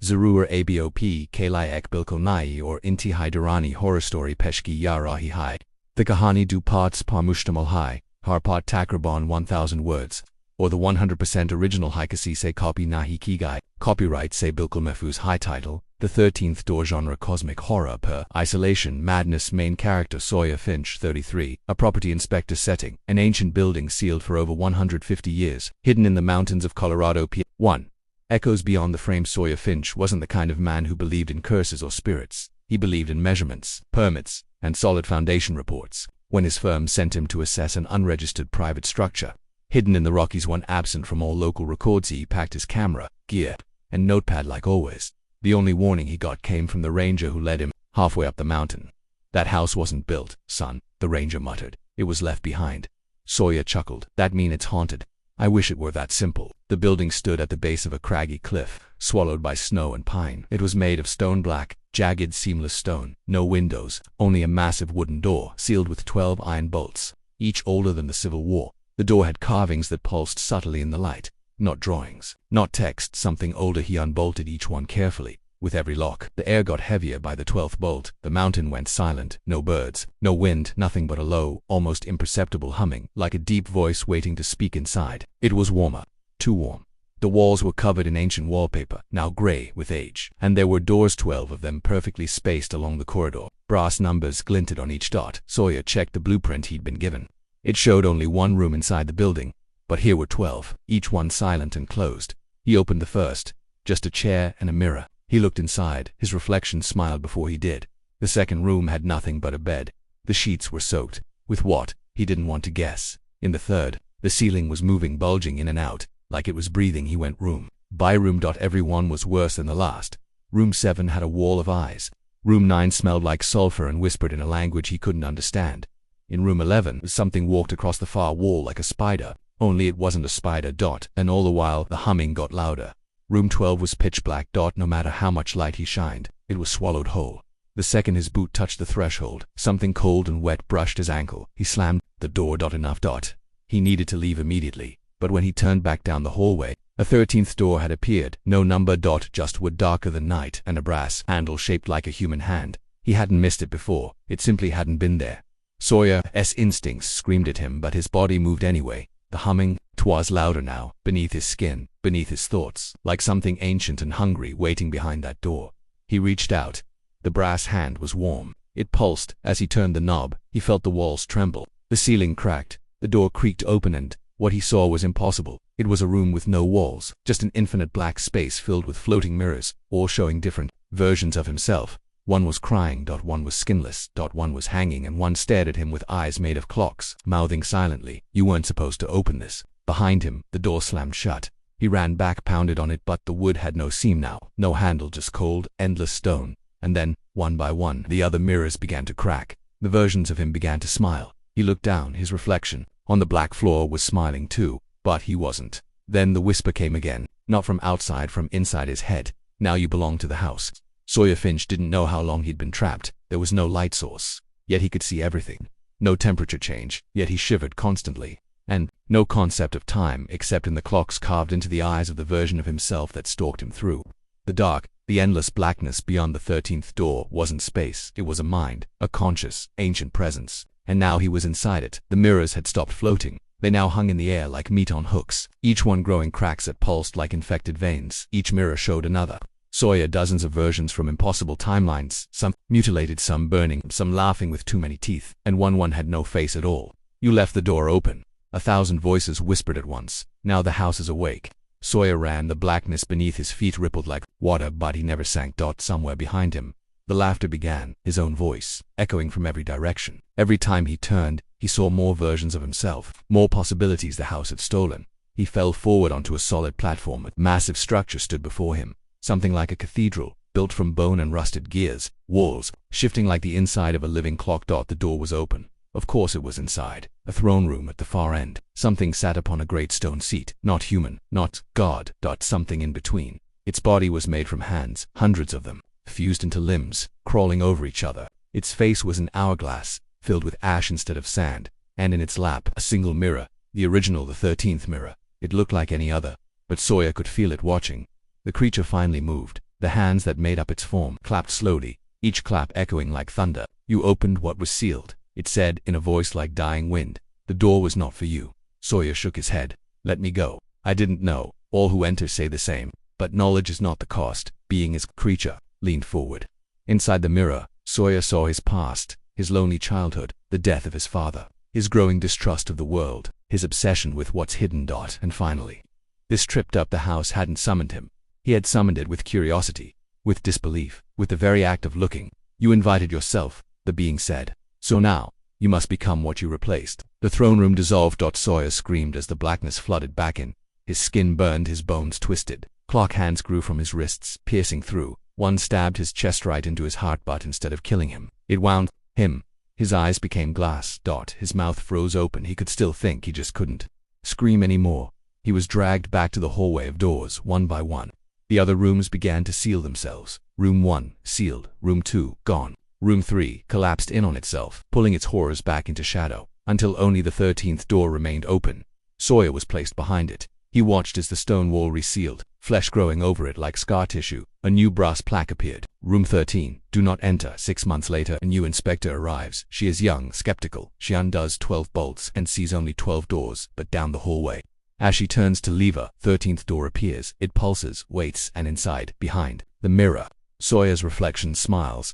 Zarur Abop Kalai Ek Bilko Nai or Inti Hyderani Horror Story Peshki Ya Rahi Hai. The Kahani Du Parts Par Mushtamal Hai, Harpat Takrabon 1000 words. Or the 100% original Haikasi Se Copy Nahi Kigai. Copyright Se Bilkul Mehfuz. High title, The 13th Door Genre Cosmic Horror Per Isolation Madness. Main character Sawyer Finch 33. A property inspector setting, an ancient building sealed for over 150 years, hidden in the mountains of Colorado. 1. Echoes beyond the frame. Sawyer Finch wasn't the kind of man who believed in curses or spirits. He believed in measurements, permits, and solid foundation reports. When his firm sent him to assess an unregistered private structure, hidden in the Rockies, one absent from all local records, he packed his camera, gear, and notepad like always. The only warning he got came from the ranger who led him halfway up the mountain. "That house wasn't built, son," the ranger muttered. "It was left behind." Sawyer chuckled. "That mean it's haunted? I wish it were that simple." The building stood at the base of a craggy cliff, swallowed by snow and pine. It was made of stone, black, jagged, seamless stone. No windows, only a massive wooden door, sealed with 12 iron bolts, each older than the Civil War. The door had carvings that pulsed subtly in the light. Not drawings, not text, something older. He unbolted each one carefully. With every lock, the air got heavier. By the 12th bolt, the mountain went silent. No birds, no wind, nothing but a low, almost imperceptible humming, like a deep voice waiting to speak inside. It was warmer. Too warm. The walls were covered in ancient wallpaper, now gray with age, and there were doors, 12 of them, perfectly spaced along the corridor. Brass numbers glinted on each dot. Sawyer checked the blueprint he'd been given. It showed only one room inside the building, but here were 12, each one silent and closed. He opened the first, just a chair and a mirror. He looked inside. His reflection smiled before he did. The second room had nothing but a bed. The sheets were soaked. With what? He didn't want to guess. In the third, the ceiling was moving, bulging in and out, like it was breathing. He went room by room. Every one was worse than the last. Room 7 had a wall of eyes. Room 9 smelled like sulfur and whispered in a language he couldn't understand. In room 11, something walked across the far wall like a spider, only it wasn't a spider. And all the while, the humming got louder. Room 12 was pitch black. No matter how much light he shined, it was swallowed whole. The second his boot touched the threshold, something cold and wet brushed his ankle. He slammed the door. Enough. He needed to leave immediately, but when he turned back down the hallway, a 13th door had appeared. No number. Just wood, darker than night, and a brass handle shaped like a human hand. He hadn't missed it before. It simply hadn't been there. Sawyer's instincts screamed at him, but his body moved anyway. The humming, 'twas louder now, beneath his skin, beneath his thoughts, like something ancient and hungry waiting behind that door. He reached out. The brass hand was warm. It pulsed. As he turned the knob, he felt the walls tremble. The ceiling cracked. The door creaked open, and what he saw was impossible. It was a room with no walls, just an infinite black space filled with floating mirrors, all showing different versions of himself. One was crying. One was skinless. One was hanging, and one stared at him with eyes made of clocks, mouthing silently. "You weren't supposed to open this." Behind him, the door slammed shut. He ran back, pounded on it, but the wood had no seam now, no handle, just cold, endless stone. And then, one by one, the other mirrors began to crack. The versions of him began to smile. He looked down. His reflection on the black floor was smiling too, but he wasn't. Then the whisper came again, not from outside, from inside his head. "Now you belong to the house." Sawyer Finch didn't know how long he'd been trapped. There was no light source, yet he could see everything. No temperature change, yet he shivered constantly. And no concept of time except in the clocks carved into the eyes of the version of himself that stalked him through. The dark, the endless blackness beyond the 13th door wasn't space. It was a mind, a conscious, ancient presence. And now he was inside it. The mirrors had stopped floating. They now hung in the air like meat on hooks, each one growing cracks that pulsed like infected veins. Each mirror showed another. Sawyer, dozens of versions from impossible timelines, some mutilated, some burning, some laughing with too many teeth, and one had no face at all. "You left the door open." 1,000 voices whispered at once. "Now the house is awake." Sawyer ran. The blackness beneath his feet rippled like water, but he never sank. Somewhere behind him, the laughter began, his own voice, echoing from every direction. Every time he turned, he saw more versions of himself, more possibilities the house had stolen. He fell forward onto a solid platform. A massive structure stood before him. Something like a cathedral, built from bone and rusted gears, walls shifting like the inside of a living clock. The door was open. Of course it was inside. A throne room at the far end. Something sat upon a great stone seat. Not human, not God. Something in between. Its body was made from hands, hundreds of them, fused into limbs, crawling over each other. Its face was an hourglass, filled with ash instead of sand, and in its lap, a single mirror, the original, the 13th mirror. It looked like any other, but Sawyer could feel it watching. The creature finally moved. The hands that made up its form clapped slowly, each clap echoing like thunder. You opened what was sealed, it said in a voice like dying wind. The door was not for you. Sawyer shook his head. Let me go. I didn't know. All who enter say the same. But knowledge is not the cost. Being is creature. Leaned forward. Inside the mirror, Sawyer saw his past, his lonely childhood, the death of his father, his growing distrust of the world, his obsession with what's hidden. And finally, this tripped up the house hadn't summoned him. He had summoned it with curiosity, with disbelief, with the very act of looking. You invited yourself, the being said. So now, you must become what you replaced. The throne room dissolved. Sawyer screamed as the blackness flooded back in. His skin burned, his bones twisted. Clock hands grew from his wrists, piercing through. One stabbed his chest right into his heart, but instead of killing him, it wound him. His eyes became glass. His mouth froze open. He could still think, he just couldn't scream anymore. He was dragged back to the hallway of doors, one by one. The other rooms began to seal themselves. Room 1, sealed. Room 2, gone. Room 3 collapsed in on itself, pulling its horrors back into shadow, until only the 13th door remained open. Sawyer was placed behind it. He watched as the stone wall resealed, flesh growing over it like scar tissue. A new brass plaque appeared. Room 13, do not enter. 6 months later, a new inspector arrives. She is young, skeptical. She undoes 12 bolts and sees only 12 doors, but down the hallway. As she turns to leave, a 13th door appears. It pulses, waits, and inside, behind the mirror, Sawyer's reflection smiles.